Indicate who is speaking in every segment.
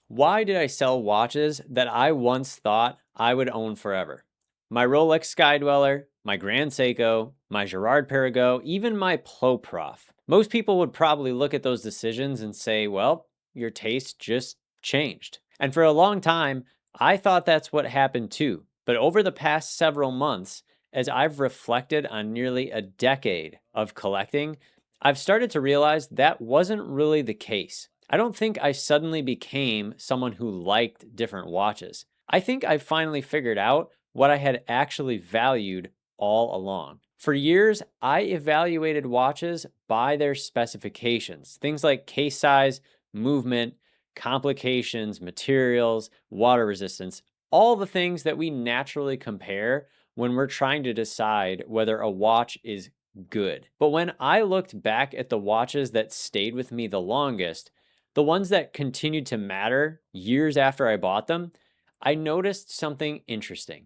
Speaker 1: Why did I sell watches that I once thought I would own forever? My Rolex Skydweller, my Grand Seiko, my Girard-Perregaux, even my Ploprof. Most people would probably look at those decisions and say, well, your taste just changed. And for a long time, I thought that's what happened too. But over the past several months, as I've reflected on nearly a decade of collecting, I've started to realize that wasn't really the case. I don't think I suddenly became someone who liked different watches. I think I finally figured out what I had actually valued all along. For years, I evaluated watches by their specifications, things like case size, movement, complications, materials, water resistance, all the things that we naturally compare when we're trying to decide whether a watch is good. But when I looked back at the watches that stayed with me the longest, the ones that continued to matter years after I bought them, I noticed something interesting.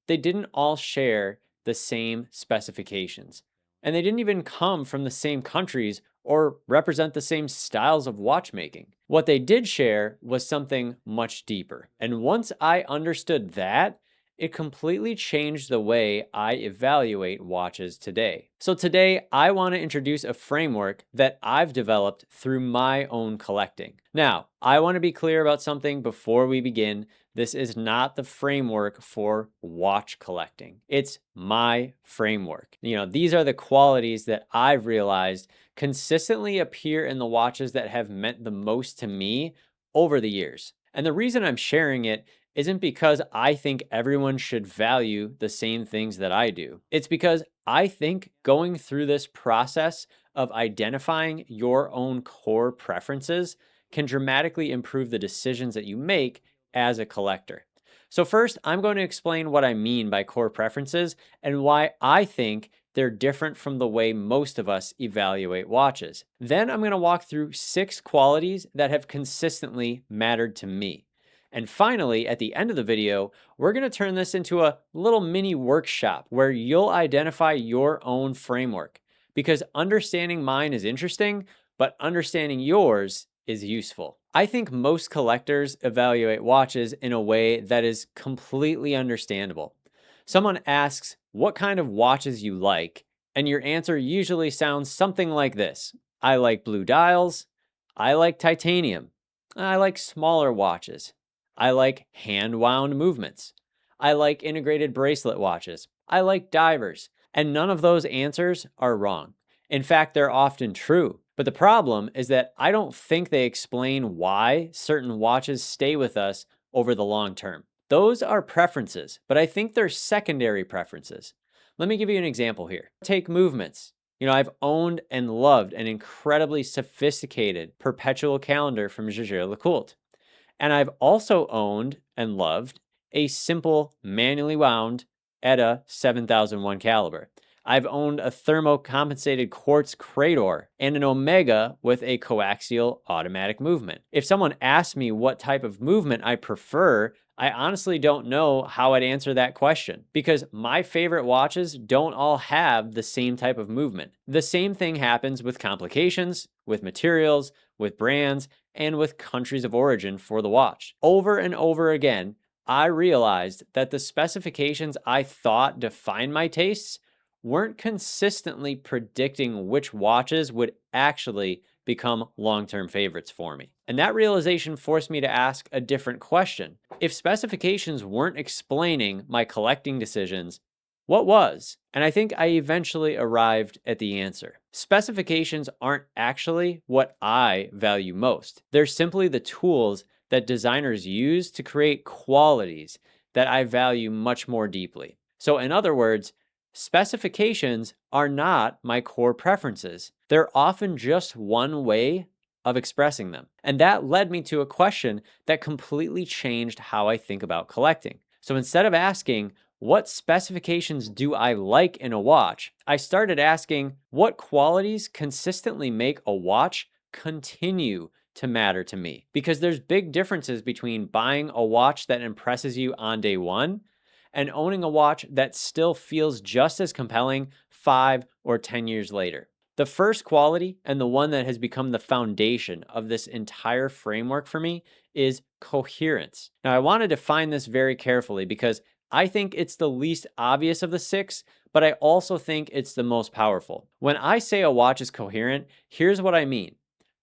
Speaker 1: They didn't all share the same specifications, and they didn't even come from the same countries or represent the same styles of watchmaking. What they did share was something much deeper. And once I understood that, it completely changed the way I evaluate watches today. So today, I want to introduce a framework that I've developed through my own collecting. Now, I want to be clear about something before we begin. This is not the framework for watch collecting. It's my framework. These are the qualities that I've realized consistently appear in the watches that have meant the most to me over the years. And the reason I'm sharing it isn't because I think everyone should value the same things that I do. It's because I think going through this process of identifying your own core preferences can dramatically improve the decisions that you make as a collector. So first, I'm going to explain what I mean by core preferences and why I think they're different from the way most of us evaluate watches. Then I'm going to walk through 6 qualities that have consistently mattered to me. And finally, at the end of the video, we're going to turn this into a little mini workshop where you'll identify your own framework. Because understanding mine is interesting, but understanding yours is useful. I think most collectors evaluate watches in a way that is completely understandable. Someone asks what kind of watches you like, and your answer usually sounds something like this. I like blue dials. I like titanium. I like smaller watches. I like hand-wound movements. I like integrated bracelet watches. I like divers. And none of those answers are wrong. In fact, they're often true. But the problem is that I don't think they explain why certain watches stay with us over the long term. Those are preferences, but I think they're secondary preferences. Let me give you an example here. Take movements. I've owned and loved an incredibly sophisticated perpetual calendar from Jaeger-LeCoultre. And I've also owned and loved a simple manually wound ETA 7001 caliber. I've owned a thermocompensated quartz Crador and an Omega with a coaxial automatic movement. If someone asked me what type of movement I prefer, I honestly don't know how I'd answer that question because my favorite watches don't all have the same type of movement. The same thing happens with complications, with materials, with brands, and with countries of origin for the watch. Over and over again, I realized that the specifications I thought defined my tastes weren't consistently predicting which watches would actually become long-term favorites for me. And that realization forced me to ask a different question. If specifications weren't explaining my collecting decisions, what was? And I think I eventually arrived at the answer. Specifications aren't actually what I value most. They're simply the tools that designers use to create qualities that I value much more deeply. So in other words, specifications are not my core preferences. They're often just one way of expressing them. And that led me to a question that completely changed how I think about collecting. So instead of asking, what specifications do I like in a watch? I started asking, what qualities consistently make a watch continue to matter to me? Because there's big differences between buying a watch that impresses you on day one and owning a watch that still feels just as compelling 5 or 10 years later. The first quality, and the one that has become the foundation of this entire framework for me, is coherence. Now, I want to define this very carefully because I think it's the least obvious of the six, but I also think it's the most powerful. When I say a watch is coherent, here's what I mean.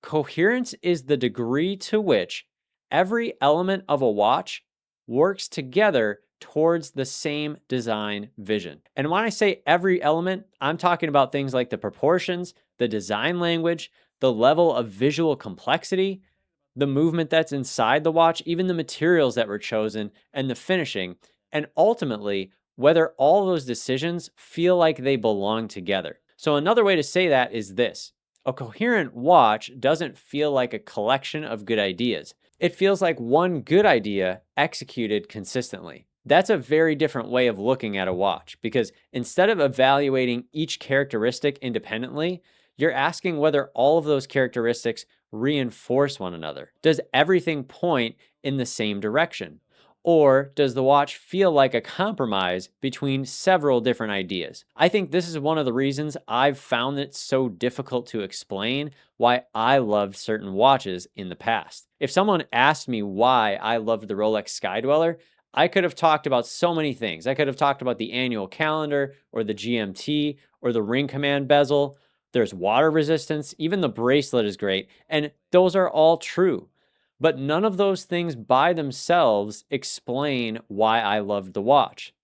Speaker 1: Coherence is the degree to which every element of a watch works together towards the same design vision. And when I say every element, I'm talking about things like the proportions, the design language, the level of visual complexity, the movement that's inside the watch, even the materials that were chosen, and the finishing, and ultimately, whether all those decisions feel like they belong together. So, another way to say that is this: a coherent watch doesn't feel like a collection of good ideas. It feels like one good idea executed consistently. That's a very different way of looking at a watch because instead of evaluating each characteristic independently, you're asking whether all of those characteristics reinforce one another. Does everything point in the same direction? Or does the watch feel like a compromise between several different ideas? I think this is one of the reasons I've found it so difficult to explain why I loved certain watches in the past. If someone asked me why I loved the Rolex Skydweller, I could have talked about so many things. I could have talked about the annual calendar or the GMT or the ring command bezel. There's water resistance. Even the bracelet is great. And those are all true. But none of those things by themselves explain why I loved the watch.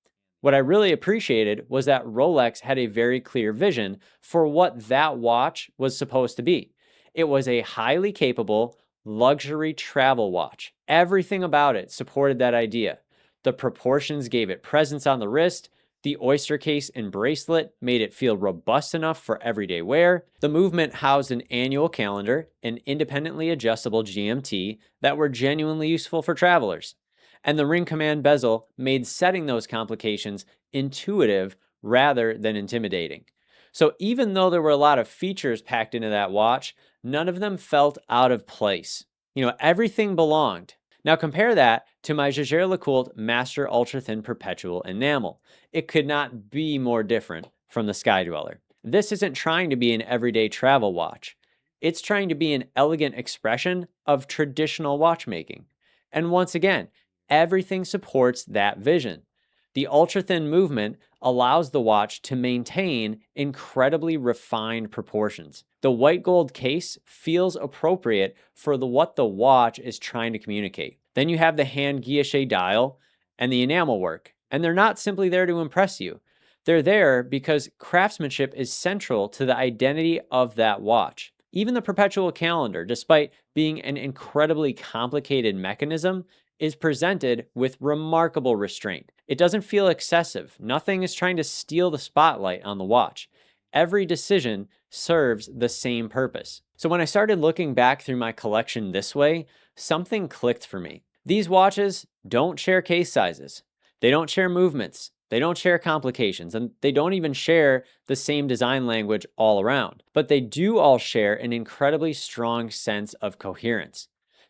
Speaker 1: What I really appreciated was that Rolex had a very clear vision for what that watch was supposed to be. It was a highly capable luxury travel watch. Everything about it supported that idea. The proportions gave it presence on the wrist. The oyster case and bracelet made it feel robust enough for everyday wear. The movement housed an annual calendar and independently adjustable GMT that were genuinely useful for travelers. And the ring command bezel made setting those complications intuitive rather than intimidating. So even though there were a lot of features packed into that watch, none of them felt out of place. Everything belonged. Now compare that to my Jaeger-LeCoultre Master Ultra Thin Perpetual Enamel. It could not be more different from the Skydweller. This isn't trying to be an everyday travel watch. It's trying to be an elegant expression of traditional watchmaking. And once again, everything supports that vision. The ultra thin movement allows the watch to maintain incredibly refined proportions. The white gold case feels appropriate for what the watch is trying to communicate. Then you have the hand guilloche dial and the enamel work, and they're not simply there to impress you. They're there because craftsmanship is central to the identity of that watch. Even the perpetual calendar, despite being an incredibly complicated mechanism, is presented with remarkable restraint. It doesn't feel excessive. Nothing is trying to steal the spotlight on the watch. Every decision serves the same purpose. So when I started looking back through my collection this way, something clicked for me. These watches don't share case sizes. They don't share movements. They don't share complications, and they don't even share the same design language all around. But they do all share an incredibly strong sense of coherence.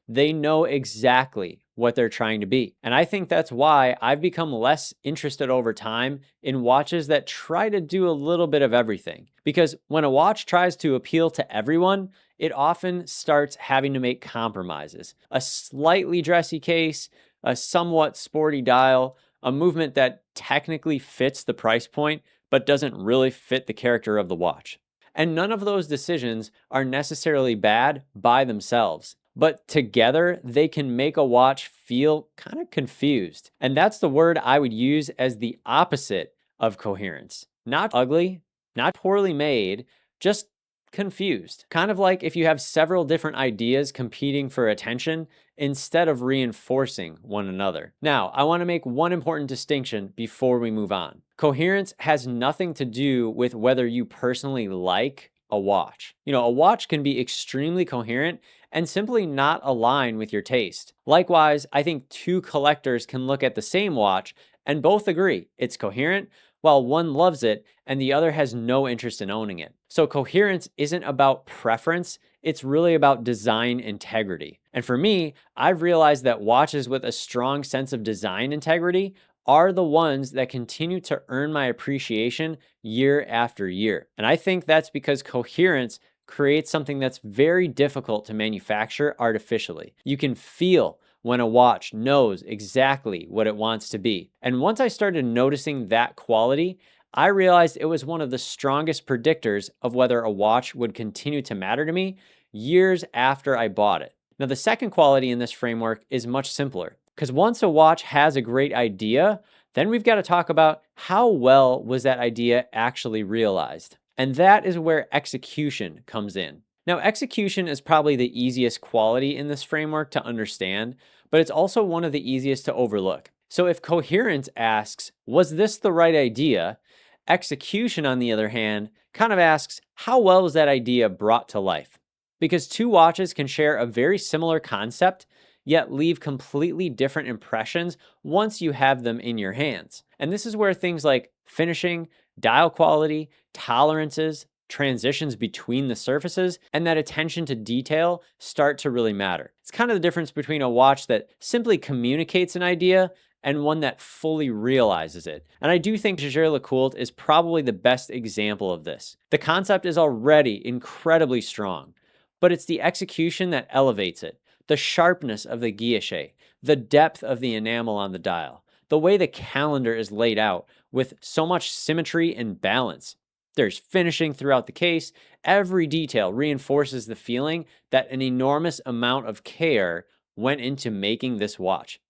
Speaker 1: They know exactly what they're trying to be. And I think that's why I've become less interested over time in watches that try to do a little bit of everything. Because when a watch tries to appeal to everyone, it often starts having to make compromises. A slightly dressy case, a somewhat sporty dial, a movement that technically fits the price point, but doesn't really fit the character of the watch. And none of those decisions are necessarily bad by themselves. But together, they can make a watch feel kind of confused. And that's the word I would use as the opposite of coherence. Not ugly, not poorly made, just confused. Kind of like if you have several different ideas competing for attention instead of reinforcing one another. Now, I want to make one important distinction before we move on. Coherence has nothing to do with whether you personally like a watch. A watch can be extremely coherent and simply not align with your taste. Likewise, I think two collectors can look at the same watch and both agree it's coherent, while one loves it and the other has no interest in owning it. So coherence isn't about preference, it's really about design integrity. And for me, I've realized that watches with a strong sense of design integrity are the ones that continue to earn my appreciation year after year. And I think that's because coherence creates something that's very difficult to manufacture artificially. You can feel when a watch knows exactly what it wants to be. And once I started noticing that quality, I realized it was one of the strongest predictors of whether a watch would continue to matter to me years after I bought it. Now, the second quality in this framework is much simpler, because once a watch has a great idea, then we've got to talk about how well was that idea actually realized. And that is where execution comes in. Now, execution is probably the easiest quality in this framework to understand, but it's also one of the easiest to overlook. So if coherence asks, was this the right idea? Execution, on the other hand, kind of asks, how well was that idea brought to life? Because two watches can share a very similar concept, yet leave completely different impressions once you have them in your hands. And this is where things like finishing, dial quality, tolerances, transitions between the surfaces, and that attention to detail start to really matter. It's kind of the difference between a watch that simply communicates an idea and one that fully realizes it. And I do think Jaeger-LeCoultre is probably the best example of this. The concept is already incredibly strong, but it's the execution that elevates it. The sharpness of the guilloche, the depth of the enamel on the dial, the way the calendar is laid out with so much symmetry and balance. There's finishing throughout the case. Every detail reinforces the feeling that an enormous amount of care went into making this watch.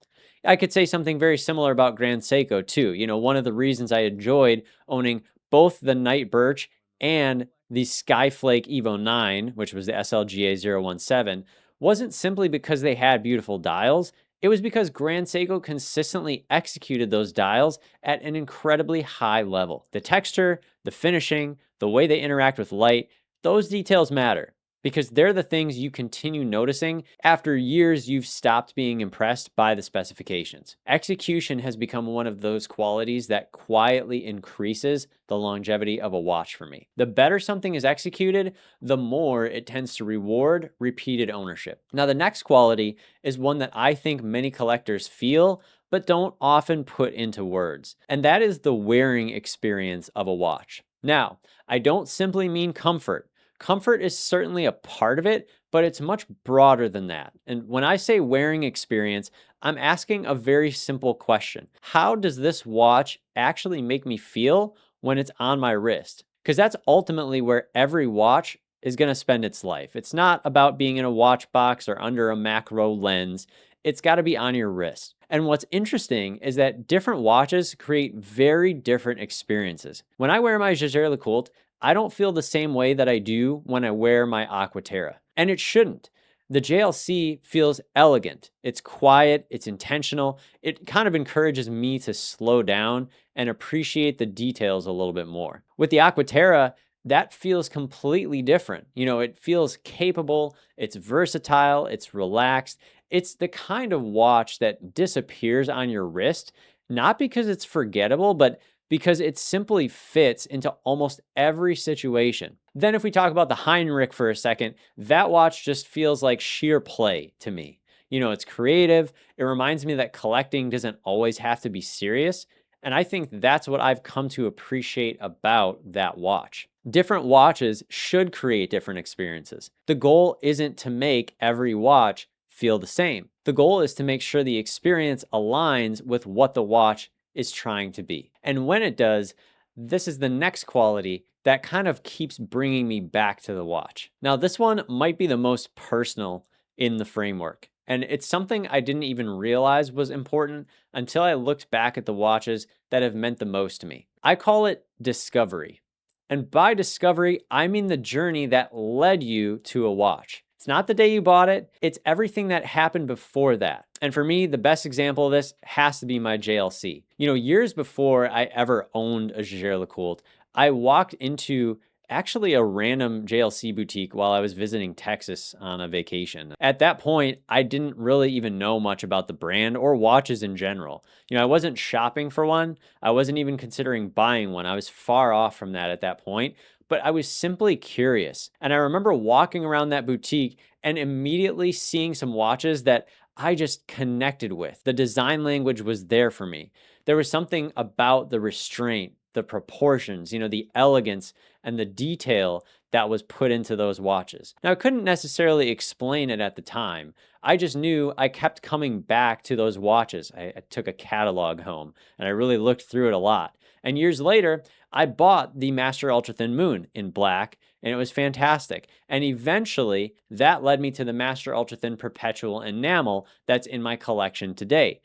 Speaker 1: I could say something very similar about Grand Seiko too. One of the reasons I enjoyed owning both the Night Birch and the Skyflake Evo 9, which was the SLGA 017, wasn't simply because they had beautiful dials. It was because Grand Seiko consistently executed those dials at an incredibly high level. The texture, the finishing, the way they interact with light, those details matter, because they're the things you continue noticing after years you've stopped being impressed by the specifications. Execution has become one of those qualities that quietly increases the longevity of a watch for me. The better something is executed, the more it tends to reward repeated ownership. Now, the next quality is one that I think many collectors feel but don't often put into words, and that is the wearing experience of a watch. Now, I don't simply mean comfort. Comfort is certainly a part of it, but it's much broader than that. And when I say wearing experience, I'm asking a very simple question. How does this watch actually make me feel when it's on my wrist? Because that's ultimately where every watch is going to spend its life. It's not about being in a watch box or under a macro lens. It's got to be on your wrist. And what's interesting is that different watches create very different experiences. When I wear my Jaeger-LeCoultre, I don't feel the same way that I do when I wear my Aquaterra. And it shouldn't. The JLC feels elegant. It's quiet, it's intentional. It kind of encourages me to slow down and appreciate the details a little bit more. With the Aquaterra, that feels completely different. It feels capable, it's versatile, it's relaxed. It's the kind of watch that disappears on your wrist, not because it's forgettable, but because it simply fits into almost every situation. Then if we talk about the Heinrich for a second, that watch just feels like sheer play to me. It's creative. It reminds me that collecting doesn't always have to be serious. And I think that's what I've come to appreciate about that watch. Different watches should create different experiences. The goal isn't to make every watch feel the same. The goal is to make sure the experience aligns with what the watch is trying to be. And when it does, this is the next quality that kind of keeps bringing me back to the watch. Now, this one might be the most personal in the framework, and it's something I didn't even realize was important until I looked back at the watches that have meant the most to me. I call it discovery. And by discovery, I mean the journey that led you to a watch. It's not the day you bought it, it's everything that happened before that. And for me, the best example of this has to be my JLC. Years before I ever owned a Jaeger-LeCoultre, I walked into actually a random JLC boutique while I was visiting Texas on a vacation. At that point, I didn't really even know much about the brand or watches in general. I wasn't shopping for one. I wasn't even considering buying one. I was far off from that at that point, but I was simply curious. And I remember walking around that boutique and immediately seeing some watches that I just connected with. The design language was there for me. There was something about the restraint, the proportions, the elegance and the detail that was put into those watches. Now, I couldn't necessarily explain it at the time. I just knew I kept coming back to those watches. I took a catalog home and I really looked through it a lot. And years later, I bought the Master Ultra Thin Moon in black, and it was fantastic. And eventually, that led me to the Master Ultra Thin Perpetual Enamel that's in my collection today.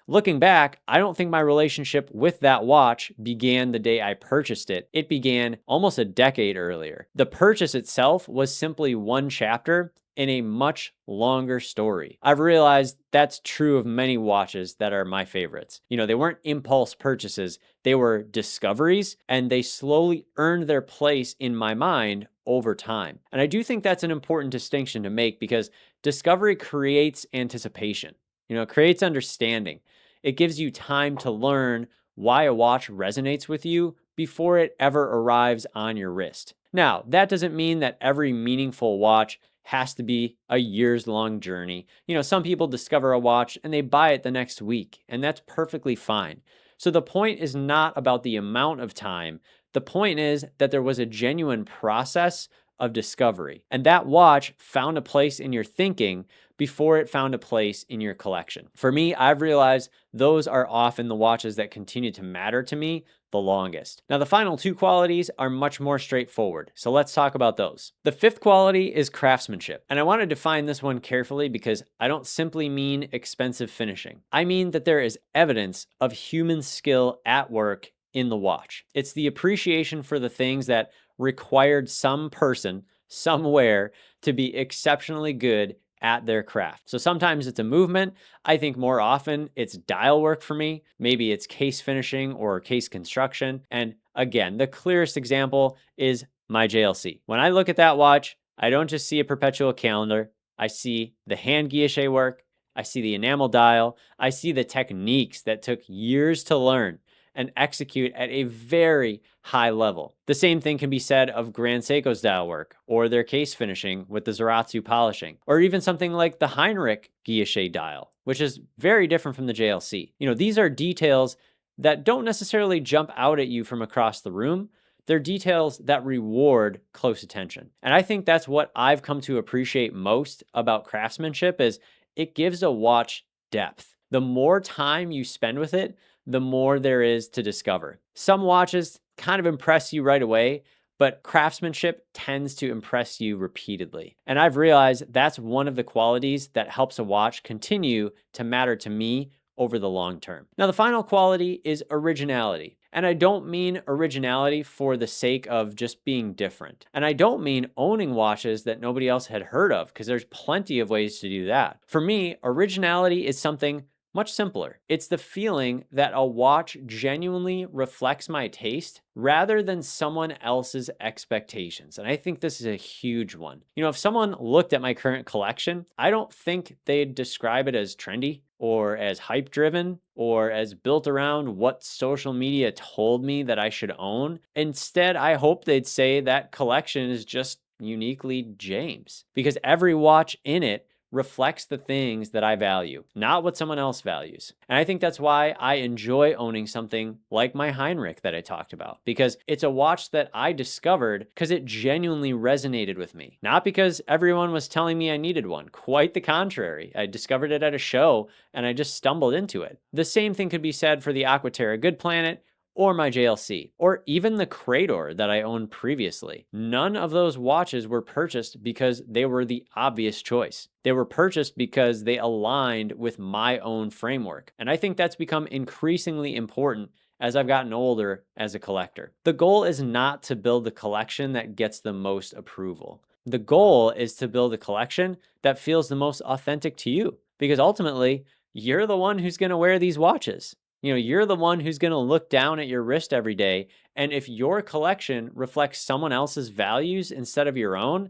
Speaker 1: Looking back, I don't think my relationship with that watch began the day I purchased it. It began almost a decade earlier. The purchase itself was simply one chapter in a much longer story. I've realized that's true of many watches that are my favorites. They weren't impulse purchases, they were discoveries, and they slowly earned their place in my mind over time. And I do think that's an important distinction to make because discovery creates anticipation. It creates understanding. It gives you time to learn why a watch resonates with you before it ever arrives on your wrist. Now, that doesn't mean that every meaningful watch has to be a years-long journey. Some people discover a watch and they buy it the next week, and that's perfectly fine. So the point is not about the amount of time. The point is that there was a genuine process of discovery, and that watch found a place in your thinking before it found a place in your collection. For me, I've realized those are often the watches that continue to matter to me the longest. Now, the final two qualities are much more straightforward, so let's talk about those. The fifth quality is craftsmanship, and I want to define this one carefully because I don't simply mean expensive finishing. I mean that there is evidence of human skill at work in the watch. It's the appreciation for the things that required some person, somewhere, to be exceptionally good at their craft. So sometimes it's a movement. I think more often it's dial work for me. Maybe it's case finishing or case construction. And again, the clearest example is my JLC. When I look at that watch, I don't just see a perpetual calendar. I see the hand guilloche work. I see the enamel dial. I see the techniques that took years to learn and execute at a very high level. The same thing can be said of Grand Seiko's dial work, or their case finishing with the Zaratsu polishing, or even something like the Heinrich guilloche dial, which is very different from the JLC. These are details that don't necessarily jump out at you from across the room. They're details that reward close attention. And I think that's what I've come to appreciate most about craftsmanship is it gives a watch depth. The more time you spend with it, the more there is to discover. Some watches kind of impress you right away, but craftsmanship tends to impress you repeatedly. And I've realized that's one of the qualities that helps a watch continue to matter to me over the long term. Now, the final quality is originality. And I don't mean originality for the sake of just being different. And I don't mean owning watches that nobody else had heard of, because there's plenty of ways to do that. For me, originality is something much simpler. It's the feeling that a watch genuinely reflects my taste rather than someone else's expectations. And I think this is a huge one. If someone looked at my current collection, I don't think they'd describe it as trendy or as hype driven or as built around what social media told me that I should own. Instead, I hope they'd say that collection is just uniquely James, because every watch in it reflects the things that I value, not what someone else values. And I think that's why I enjoy owning something like my Heinrich that I talked about, because it's a watch that I discovered because it genuinely resonated with me. Not because everyone was telling me I needed one. Quite the contrary. I discovered it at a show and I just stumbled into it. The same thing could be said for the Aquaterra Good Planet, or my JLC, or even the Crador that I owned previously. None of those watches were purchased because they were the obvious choice. They were purchased because they aligned with my own framework. And I think that's become increasingly important as I've gotten older as a collector. The goal is not to build the collection that gets the most approval. The goal is to build a collection that feels the most authentic to you, because ultimately, you're the one who's going to wear these watches. You're the one who's going to look down at your wrist every day. And if your collection reflects someone else's values instead of your own,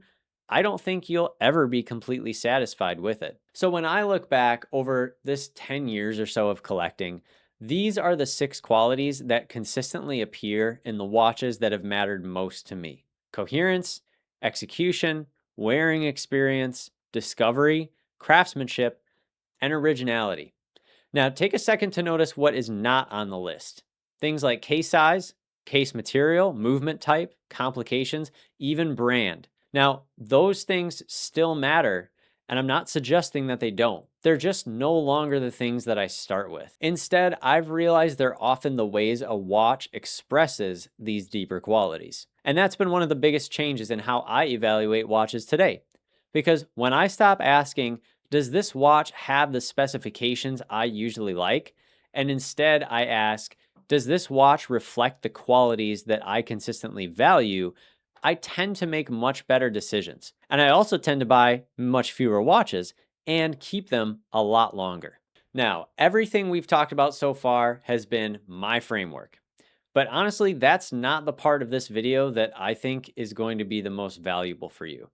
Speaker 1: I don't think you'll ever be completely satisfied with it. So when I look back over this 10 years or so of collecting, these are the 6 qualities that consistently appear in the watches that have mattered most to me: coherence, execution, wearing experience, discovery, craftsmanship, and originality. Now, take a second to notice what is not on the list. Things like case size, case material, movement type, complications, even brand. Now, those things still matter, and I'm not suggesting that they don't. They're just no longer the things that I start with. Instead, I've realized they're often the ways a watch expresses these deeper qualities. And that's been one of the biggest changes in how I evaluate watches today. Because when I stop asking, does this watch have the specifications I usually like? And instead, I ask, does this watch reflect the qualities that I consistently value? I tend to make much better decisions. And I also tend to buy much fewer watches and keep them a lot longer. Now, everything we've talked about so far has been my framework. But honestly, that's not the part of this video that I think is going to be the most valuable for you.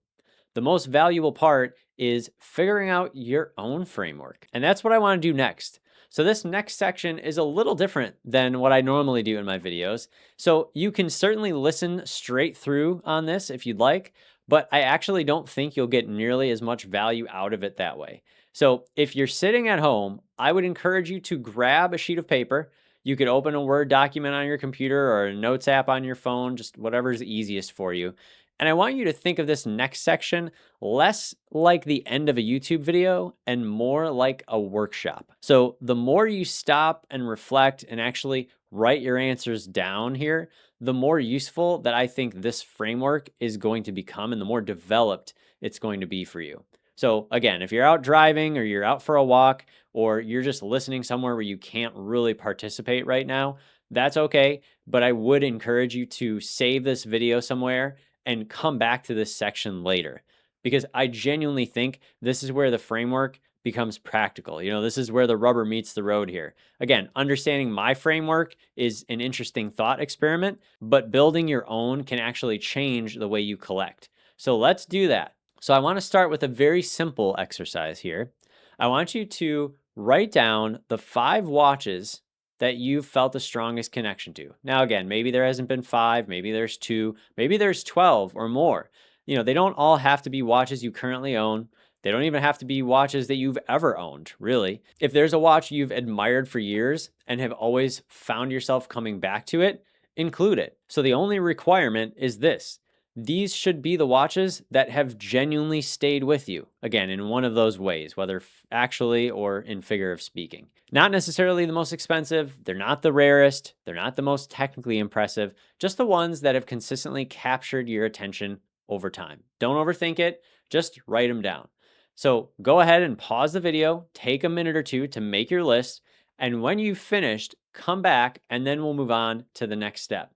Speaker 1: The most valuable part is figuring out your own framework. And that's what I want to do next. So this next section is a little different than what I normally do in my videos. So you can certainly listen straight through on this if you'd like, but I actually don't think you'll get nearly as much value out of it that way. So if you're sitting at home, I would encourage you to grab a sheet of paper. You could open a Word document on your computer or a notes app on your phone, just whatever's easiest for you. And I want you to think of this next section less like the end of a YouTube video and more like a workshop. So the more you stop and reflect and actually write your answers down here, the more useful that I think this framework is going to become and the more developed it's going to be for you. So again, if you're out driving or you're out for a walk or you're just listening somewhere where you can't really participate right now, that's okay. But I would encourage you to save this video somewhere and come back to this section later because I genuinely think this is where the framework becomes practical. This is where the rubber meets the road here. Again, understanding my framework is an interesting thought experiment, but building your own can actually change the way you collect. So let's do that. So I want to start with a very simple exercise here. I want you to write down the 5 watches that you've felt the strongest connection to. Now, again, maybe there hasn't been 5, maybe there's 2, maybe there's 12 or more. They don't all have to be watches you currently own. They don't even have to be watches that you've ever owned, really. If there's a watch you've admired for years and have always found yourself coming back to it, include it. So the only requirement is this. These should be the watches that have genuinely stayed with you, again, in one of those ways, whether actually or in figure of speaking. Not necessarily the most expensive, they're not the rarest, they're not the most technically impressive, just the ones that have consistently captured your attention over time. Don't overthink it, just write them down. So go ahead and pause the video, take a minute or two to make your list, and when you've finished, come back and then we'll move on to the next step.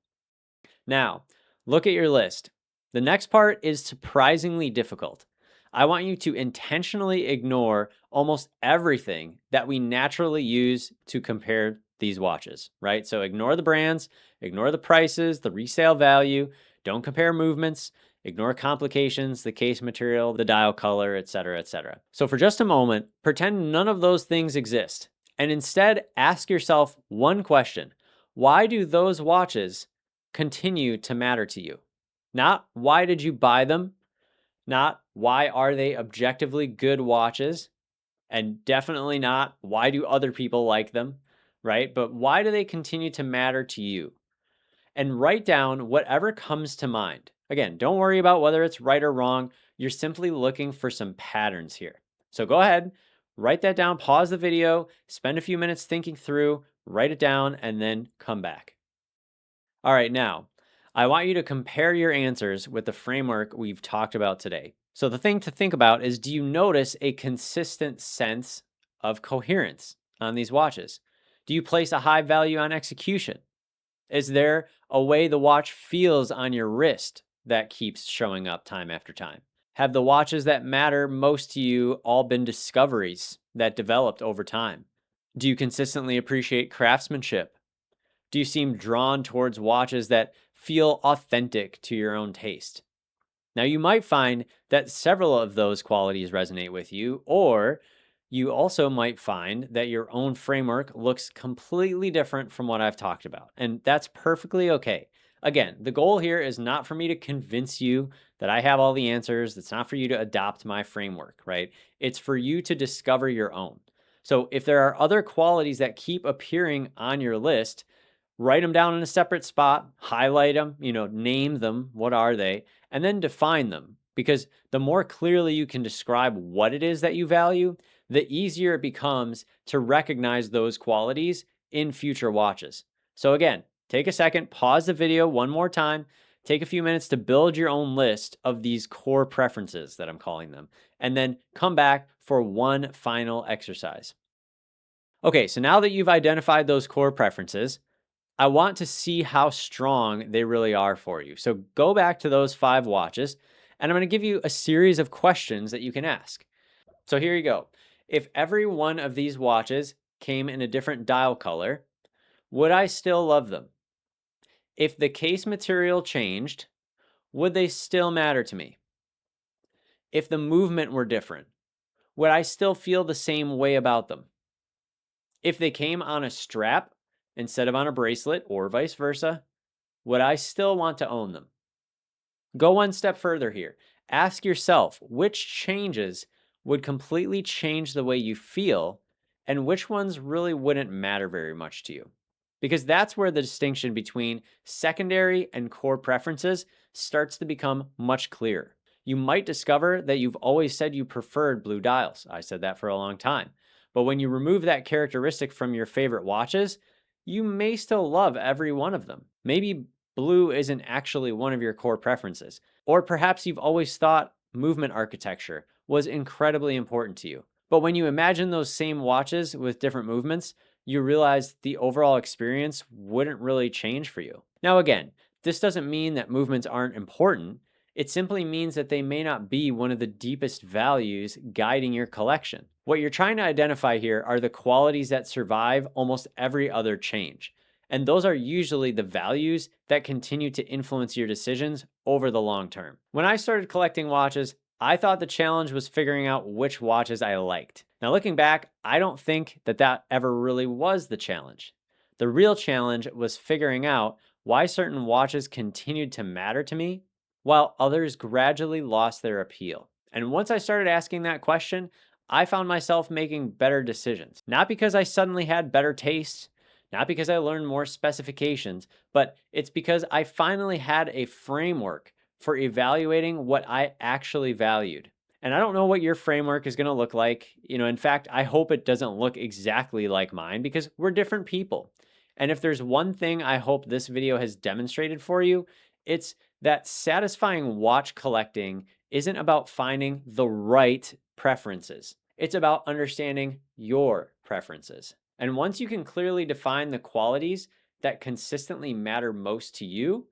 Speaker 1: Now, look at your list. The next part is surprisingly difficult. I want you to intentionally ignore almost everything that we naturally use to compare these watches, right? So ignore the brands, ignore the prices, the resale value, don't compare movements, ignore complications, the case material, the dial color, etc., etc. So for just a moment, pretend none of those things exist and instead ask yourself one question. Why do those watches continue to matter to you? Not why did you buy them? Not why are they objectively good watches? And definitely not why do other people like them, right? But why do they continue to matter to you? And write down whatever comes to mind. Again, don't worry about whether it's right or wrong. You're simply looking for some patterns here. So go ahead, write that down, pause the video, spend a few minutes thinking through, write it down, and then come back. All right, now, I want you to compare your answers with the framework we've talked about today. So the thing to think about is, do you notice a consistent sense of coherence on these watches? Do you place a high value on execution? Is there a way the watch feels on your wrist that keeps showing up time after time? Have the watches that matter most to you all been discoveries that developed over time? Do you consistently appreciate craftsmanship? Do you seem drawn towards watches that feel authentic to your own taste? Now, you might find that several of those qualities resonate with you, or you also might find that your own framework looks completely different from what I've talked about, and that's perfectly okay. Again, the goal here is not for me to convince you that I have all the answers. It's not for you to adopt my framework, right? It's for you to discover your own. So if there are other qualities that keep appearing on your list, write them down in a separate spot, highlight them, name them, what are they, and then define them. Because the more clearly you can describe what it is that you value, the easier it becomes to recognize those qualities in future watches. So, again, take a second, pause the video one more time, take a few minutes to build your own list of these core preferences that I'm calling them, and then come back for one final exercise. Okay, so now that you've identified those core preferences, I want to see how strong they really are for you. So go back to those 5 watches, and I'm going to give you a series of questions that you can ask. So here you go. If every one of these watches came in a different dial color, would I still love them? If the case material changed, would they still matter to me? If the movement were different, would I still feel the same way about them? If they came on a strap instead of on a bracelet or vice versa, would I still want to own them? Go one step further here. Ask yourself which changes would completely change the way you feel and which ones really wouldn't matter very much to you. Because that's where the distinction between secondary and core preferences starts to become much clearer. You might discover that you've always said you preferred blue dials. I said that for a long time. But when you remove that characteristic from your favorite watches, you may still love every one of them. Maybe blue isn't actually one of your core preferences. Or perhaps you've always thought movement architecture was incredibly important to you. But when you imagine those same watches with different movements, you realize the overall experience wouldn't really change for you. Now, again, this doesn't mean that movements aren't important. It simply means that they may not be one of the deepest values guiding your collection. What you're trying to identify here are the qualities that survive almost every other change. And those are usually the values that continue to influence your decisions over the long term. When I started collecting watches, I thought the challenge was figuring out which watches I liked. Now, looking back, I don't think that ever really was the challenge. The real challenge was figuring out why certain watches continued to matter to me while others gradually lost their appeal. And once I started asking that question, I found myself making better decisions. Not because I suddenly had better tastes, not because I learned more specifications, but it's because I finally had a framework for evaluating what I actually valued. And I don't know what your framework is going to look like. In fact, I hope it doesn't look exactly like mine because we're different people. And if there's one thing I hope this video has demonstrated for you, it's that satisfying watch collecting isn't about finding the right preferences. It's about understanding your preferences. And once you can clearly define the qualities that consistently matter most to you,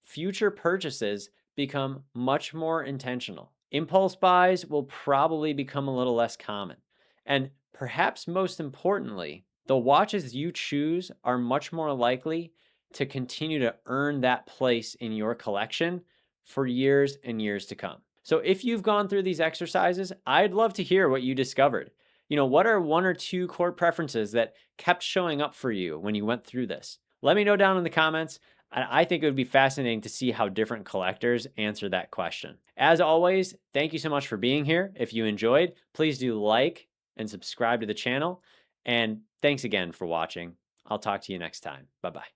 Speaker 1: future purchases become much more intentional. Impulse buys will probably become a little less common. And perhaps most importantly, the watches you choose are much more likely to continue to earn that place in your collection for years and years to come. So if you've gone through these exercises, I'd love to hear what you discovered. What are 1 or 2 core preferences that kept showing up for you when you went through this? Let me know down in the comments. I think it would be fascinating to see how different collectors answer that question. As always, thank you so much for being here. If you enjoyed, please do like and subscribe to the channel. And thanks again for watching. I'll talk to you next time. Bye-bye.